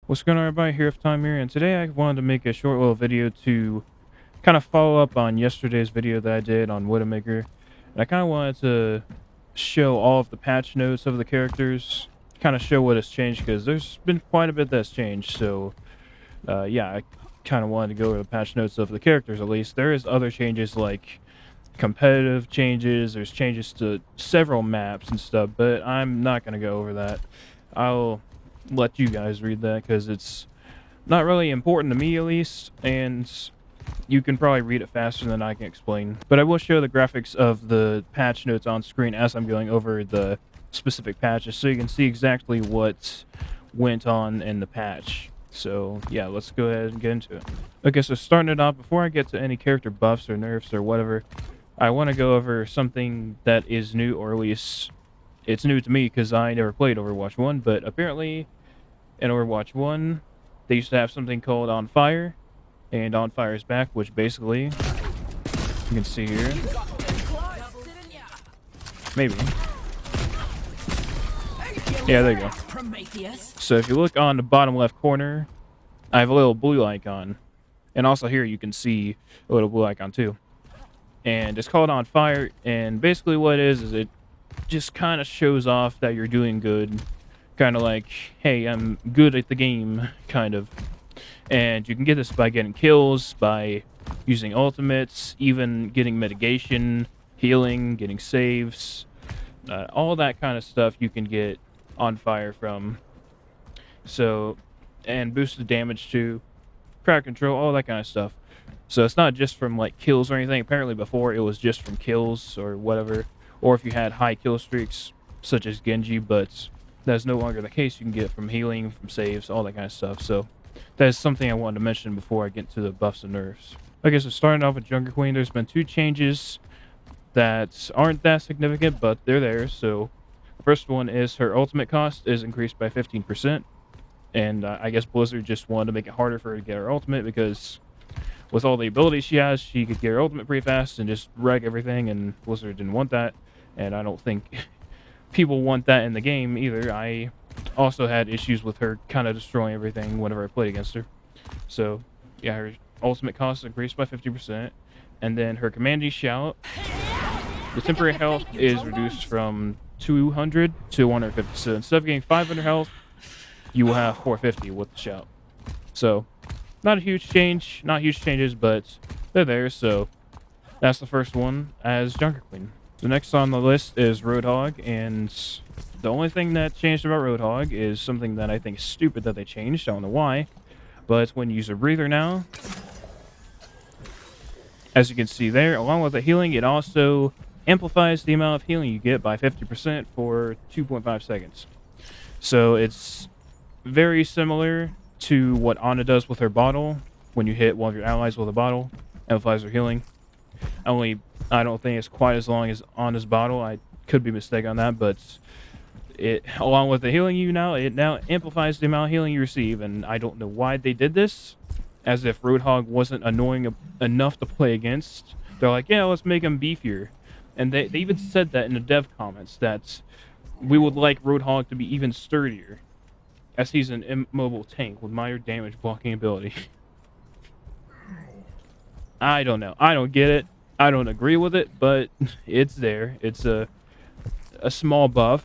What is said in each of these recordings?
What's going on, everybody? Here with Time here, and today I wanted to make a short little video to kind of follow up on yesterday's video that I did on Widowmaker. And I kind of wanted to show all of the patch notes of the characters, kind of show what has changed, because there's been quite a bit that's changed. So, yeah, I kind of wanted to go over the patch notes of the characters at least. There is other changes like competitive changes, there's changes to several maps and stuff, but I'm not going to go over that. I'll let you guys read that because it's not really important to me at least, and you can probably read it faster than I can explain. But I will show the graphics of the patch notes on screen as I'm going over the specific patches so you can see exactly what went on in the patch. So yeah, let's go ahead and get into it. Okay, so starting it off, before I get to any character buffs or nerfs or whatever, I want to go over something that is new, or at least it's new to me because I never played Overwatch 1, but apparently in Overwatch 1, they used to have something called On Fire, and On Fire is back, which basically, you can see here, maybe, yeah, there you go. So if you look on the bottom left corner, I have a little blue icon, and also here you can see a little blue icon too, and it's called On Fire, and basically what it is it just kind of shows off that you're doing good. Kind of like, hey, I'm good at the game, kind of. And you can get this by getting kills, by using ultimates, even getting mitigation, healing, getting saves, all that kind of stuff you can get On Fire from. So, and boosted damage too, crowd control, all that kind of stuff. So it's not just from like kills or anything. Apparently before it was just from kills or whatever, or if you had high kill streaks, such as Genji, but that's no longer the case. You can get it from healing, from saves, all that kind of stuff. So that is something I wanted to mention before I get to the buffs and nerfs. Okay, so starting off with Junkerqueen, there's been two changes that aren't that significant, but they're there. So first one is her ultimate cost is increased by 15%. And I guess Blizzard just wanted to make it harder for her to get her ultimate because with all the abilities she has, she could get her ultimate pretty fast and just wreck everything, and Blizzard didn't want that. And I don't think people want that in the game either. I also had issues with her kind of destroying everything whenever I played against her. So yeah, her ultimate cost increased by 50%, and then her commanding shout, the temporary health is reduced from 200 to 150. So instead of getting 500 health, you will have 450 with the shout. So not a huge change, not huge changes, but they're there. So that's the first one as Junkerqueen. The next on the list is Roadhog, and the only thing that changed about Roadhog is something that I think is stupid that they changed. I don't know why, but when you use a breather now, as you can see there, along with the healing, it also amplifies the amount of healing you get by 50% for 2.5 seconds. So it's very similar to what Ana does with her bottle. When you hit one of your allies with a bottle, amplifies their healing. I don't think it's quite as long as Ana's bottle. I could be mistaken on that, but it, along with the healing it now amplifies the amount of healing you receive, and I don't know why they did this, as if Roadhog wasn't annoying enough to play against. They're like, yeah, let's make him beefier. And they even said that in the dev comments, that we would like Roadhog to be even sturdier, as he's an immobile tank with minor damage blocking ability. I don't know. I don't get it. I don't agree with it, but it's there. It's a small buff.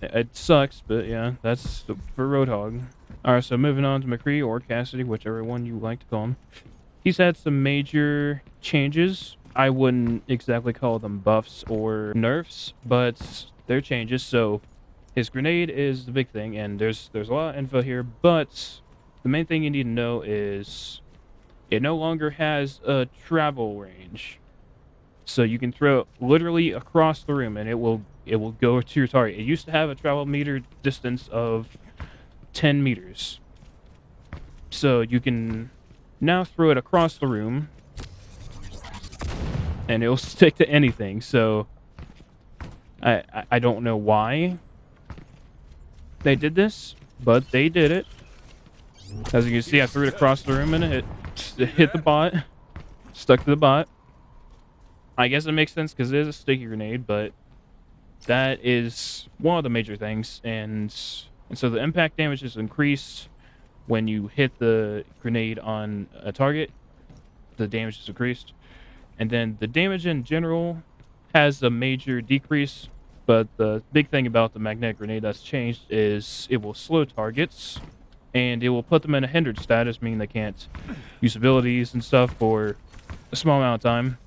It sucks, but yeah, that's for Roadhog. Alright, so moving on to McCree or Cassidy, whichever one you like to call him. He's had some major changes. I wouldn't exactly call them buffs or nerfs, but they're changes. So his grenade is the big thing, and there's a lot of info here, but the main thing you need to know is it no longer has a travel range. So you can throw it literally across the room and it will go to your target. It used to have a travel meter distance of 10 meters. So you can now throw it across the room and it'll stick to anything. So I don't know why they did this, but they did it. As you can see, I threw it across the room and it hit the bot, stuck to the bot. I guess it makes sense because it is a sticky grenade, but that is one of the major things. And so the impact damage is increased when you hit the grenade on a target, the damage is increased. And then the damage in general has a major decrease, but the big thing about the magnetic grenade that's changed is it will slow targets, and it will put them in a hindered status, meaning they can't use abilities and stuff for a small amount of time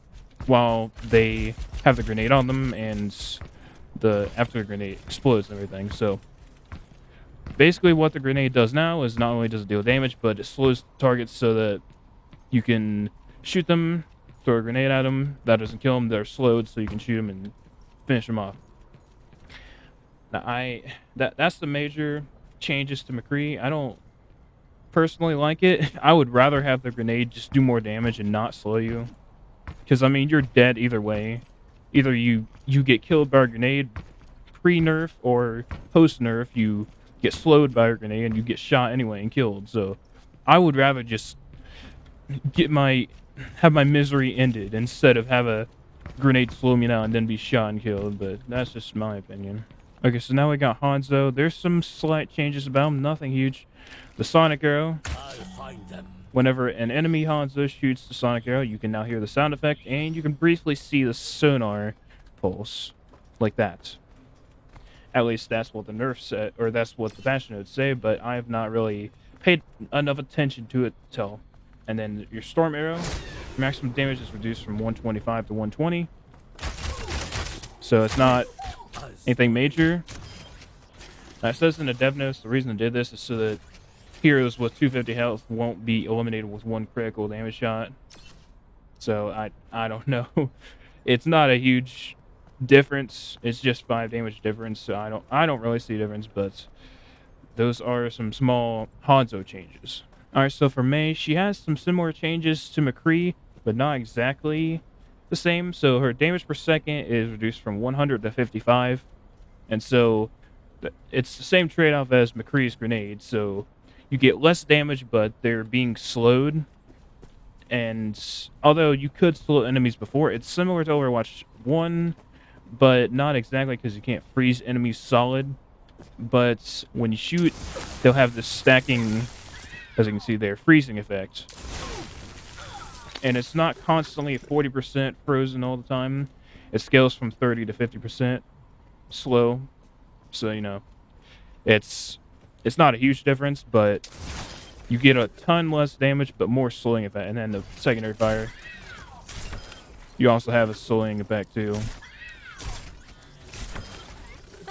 while they have the grenade on them, and after the grenade explodes and everything. So basically what the grenade does now is not only does it deal damage, but it slows targets so that you can shoot them, throw a grenade at them, that doesn't kill them, they're slowed so you can shoot them and finish them off. Now that's the major changes to McCree. I don't personally like it. I would rather have the grenade just do more damage and not slow you, because I mean you're dead either way. Either you get killed by a grenade pre-nerf, or post-nerf you get slowed by a grenade and you get shot anyway and killed. So I would rather just have my misery ended instead of have a grenade slow me down and then be shot and killed. But that's just my opinion. Okay, so now we got Hanzo. There's some slight changes about him, nothing huge. The sonic arrow. Whenever an enemy Hanzo shoots the sonic arrow, you can now hear the sound effect, and you can briefly see the sonar pulse, like that. At least that's what the nerfs said, or that's what the patch notes say, but I have not really paid enough attention to it to tell. And then your storm arrow, maximum damage is reduced from 125 to 120. So it's not anything major. Now it says in the dev notes the reason I did this is so that heroes with 250 health won't be eliminated with one critical damage shot. So I don't know. It's not a huge difference. It's just 5 damage difference. So I don't really see a difference, but those are some small Hanzo changes. Alright, so for Mei, she has some similar changes to McCree, but not exactly the same. So her damage per second is reduced from 100 to 55. And so it's the same trade-off as McCree's grenade. So you get less damage, but they're being slowed. And although you could slow enemies before, it's similar to Overwatch 1, but not exactly, because you can't freeze enemies solid. But when you shoot, they'll have this stacking, as you can see there, freezing effect. And it's not constantly 40% frozen all the time. It scales from 30 to 50% slow. So, you know, it's not a huge difference, but you get a ton less damage, but more slowing effect. And then the secondary fire, you also have a slowing effect too.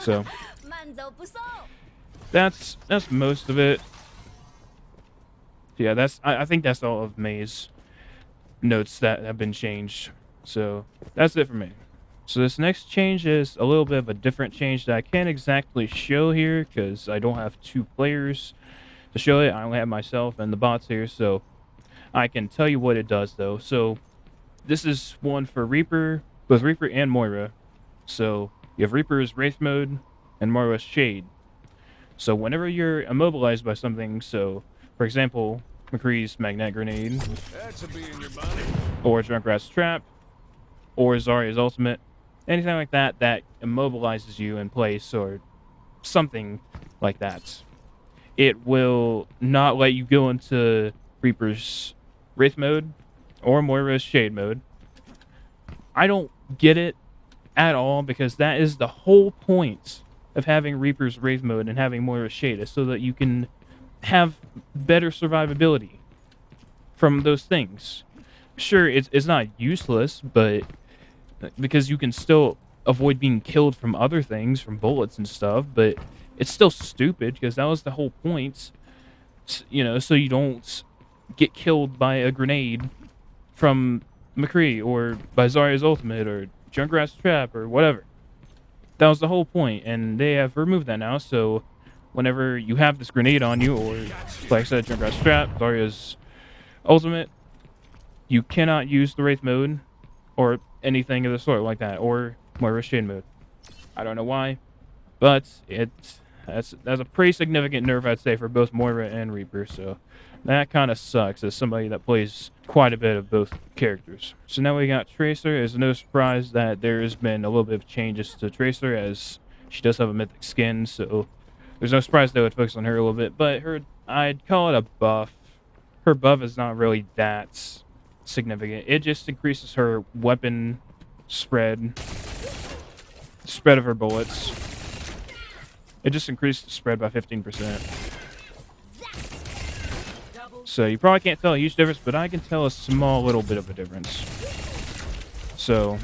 So that's most of it. Yeah, I think that's all of Mei's notes that have been changed. So that's it for me. So this next change is a little bit of a different change that I can't exactly show here because I don't have 2 players to show it. I only have myself and the bots here, so I can tell you what it does though. So this is one for Reaper, both Reaper and Moira. So you have Reaper's Wraith mode and Moira's Shade. So whenever you're immobilized by something, so for example, McCree's Magnetic Grenade, or Junkrat's Trap, or Zarya's Ultimate, anything like that that immobilizes you in place, or something like that, it will not let you go into Reaper's Wraith mode or Moira's Shade mode. I don't get it at all, because that is the whole point of having Reaper's Wraith mode and having Moira's Shade, is so that you can have better survivability from those things. Sure, it's not useless, but because you can still avoid being killed from other things, from bullets and stuff, but it's still stupid, because that was the whole point, you know, so you don't get killed by a grenade from McCree, or by Zarya's Ultimate, or Junkrat's Trap, or whatever. That was the whole point, and they have removed that now, so whenever you have this grenade on you, or like I said, Junkrat's Trap, Zarya's Ultimate, you cannot use the Wraith mode, or anything of the sort like that, or Moira's Shade mode. I don't know why, but that's a pretty significant nerf, I'd say, for both Moira and Reaper, so that kind of sucks as somebody that plays quite a bit of both characters. So now we got Tracer. It's no surprise that there has been a little bit of changes to Tracer, as she does have a mythic skin, so there's no surprise they would focus on her a little bit, but her I'd call it a buff. Her buff is not really that significant. It just increases her weapon spread of her bullets. It just increased the spread by 15%. So you probably can't tell a huge difference, but I can tell a small little bit of a difference. So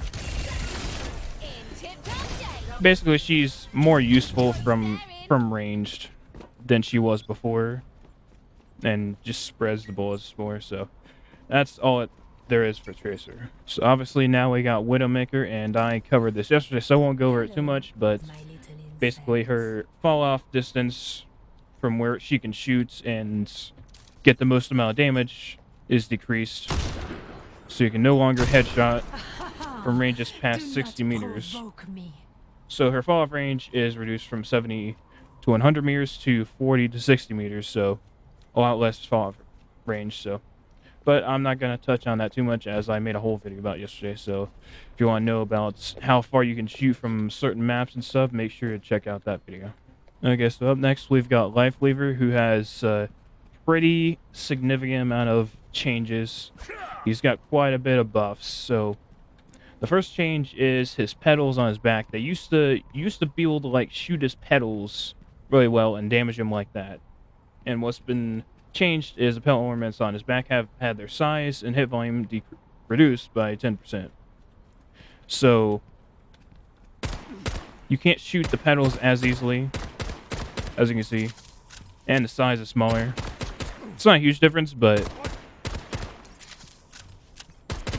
basically she's more useful from ranged than she was before, and just spreads the bullets more. So that's all there is for Tracer. So obviously now we got Widowmaker, and I covered this yesterday, so I won't go over it too much, but basically her fall off distance from where she can shoot and get the most amount of damage is decreased. So you can no longer headshot from ranges past 60 meters. So her fall off range is reduced from 70 to 100 meters to 40 to 60 meters, so a lot less fall off range. So, but I'm not going to touch on that too much, as I made a whole video about it yesterday. So if you want to know about how far you can shoot from certain maps and stuff, make sure to check out that video. Okay, so up next we've got Lifeweaver, who has pretty significant amount of changes. He's got quite a bit of buffs. So the first change is his petals on his back. They used to be able to like shoot his petals really well and damage him like that. And what's been changed is the petal ornaments on his back have had their size and hit volume reduced by 10%. So you can't shoot the petals as easily, as you can see, and the size is smaller. It's not a huge difference, but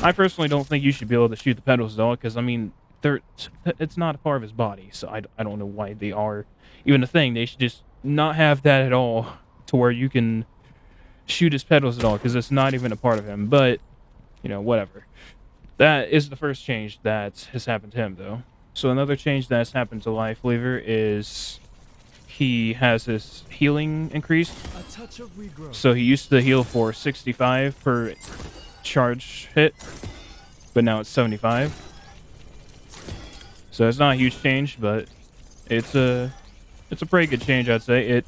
I personally don't think you should be able to shoot the petals at all, because, I mean, it's not a part of his body, so I don't know why they are even a thing. They should just not have that at all, to where you can shoot his petals at all, because it's not even a part of him. But, you know, whatever. That is the first change that has happened to him, though. So another change that's happened to Lifeweaver is he has his healing increased. So he used to heal for 65 per charge hit, but now it's 75. So it's not a huge change, but it's a pretty good change, I'd say. It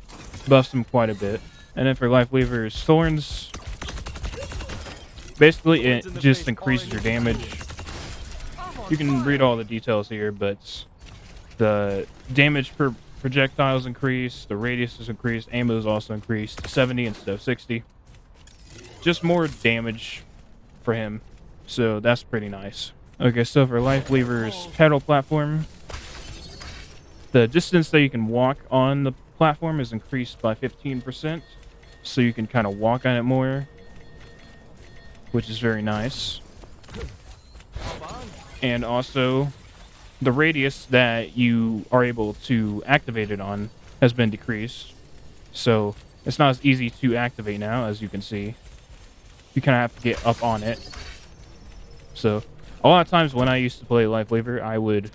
buffs him quite a bit. And then for Lifeweaver's thorns, basically it just increases your damage. You can read all the details here, but the damage per projectile is increased, the radius is increased, ammo is also increased to 70 instead of 60. Just more damage for him, so that's pretty nice. Okay, so for Lifeweaver's pedal platform, the distance that you can walk on the platform is increased by 15%, so you can kind of walk on it more, which is very nice. And also, the radius that you are able to activate it on has been decreased, so it's not as easy to activate now, as you can see. You kind of have to get up on it. So a lot of times when I used to play Lifeweaver, I would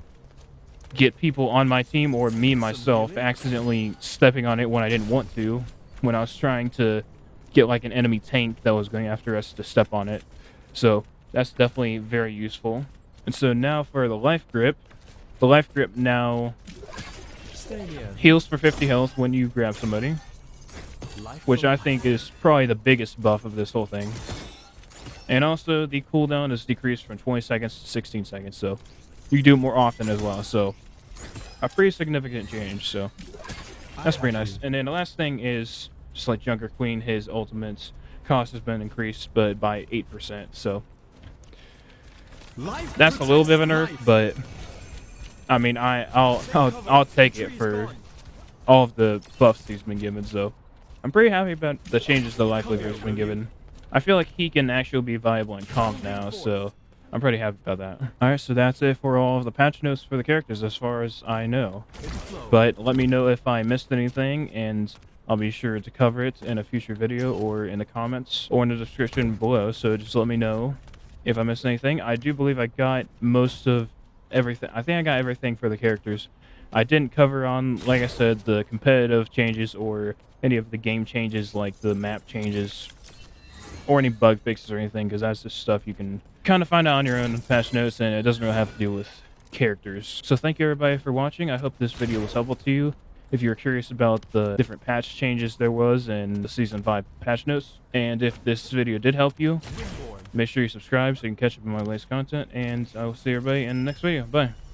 get people on my team, or me myself, accidentally stepping on it when I didn't want to, when I was trying to get like an enemy tank that was going after us to step on it. So that's definitely very useful. And so now for the life grip. The life grip now heals for 50 health when you grab somebody, which I think is probably the biggest buff of this whole thing. And also the cooldown is decreased from 20 seconds to 16 seconds, so you can do it more often as well. So a pretty significant change, so that's pretty nice. And then the last thing is, just like Junkerqueen, his ultimate cost has been increased, but by 8%. So that's a little bit of a nerf, but I mean, I'll take it for all of the buffs he's been given. So I'm pretty happy about the changes the Lifeweaver's been given. I feel like he can actually be viable in comp now, so I'm pretty happy about that. Alright, so that's it for all of the patch notes for the characters as far as I know. But let me know if I missed anything, and I'll be sure to cover it in a future video or in the comments or in the description below. So just let me know if I missed anything. I do believe I got most of everything. I think I got everything for the characters. I didn't cover on, like I said, the competitive changes or any of the game changes like the map changes or any bug fixes or anything, because that's just stuff you can kind of find out on your own patch notes, and it doesn't really have to do with characters. So thank you everybody for watching. I hope this video was helpful to you, if you're curious about the different patch changes there was in the Season 5 patch notes. And if this video did help you, make sure you subscribe so you can catch up on my latest content, and I will see everybody in the next video. Bye.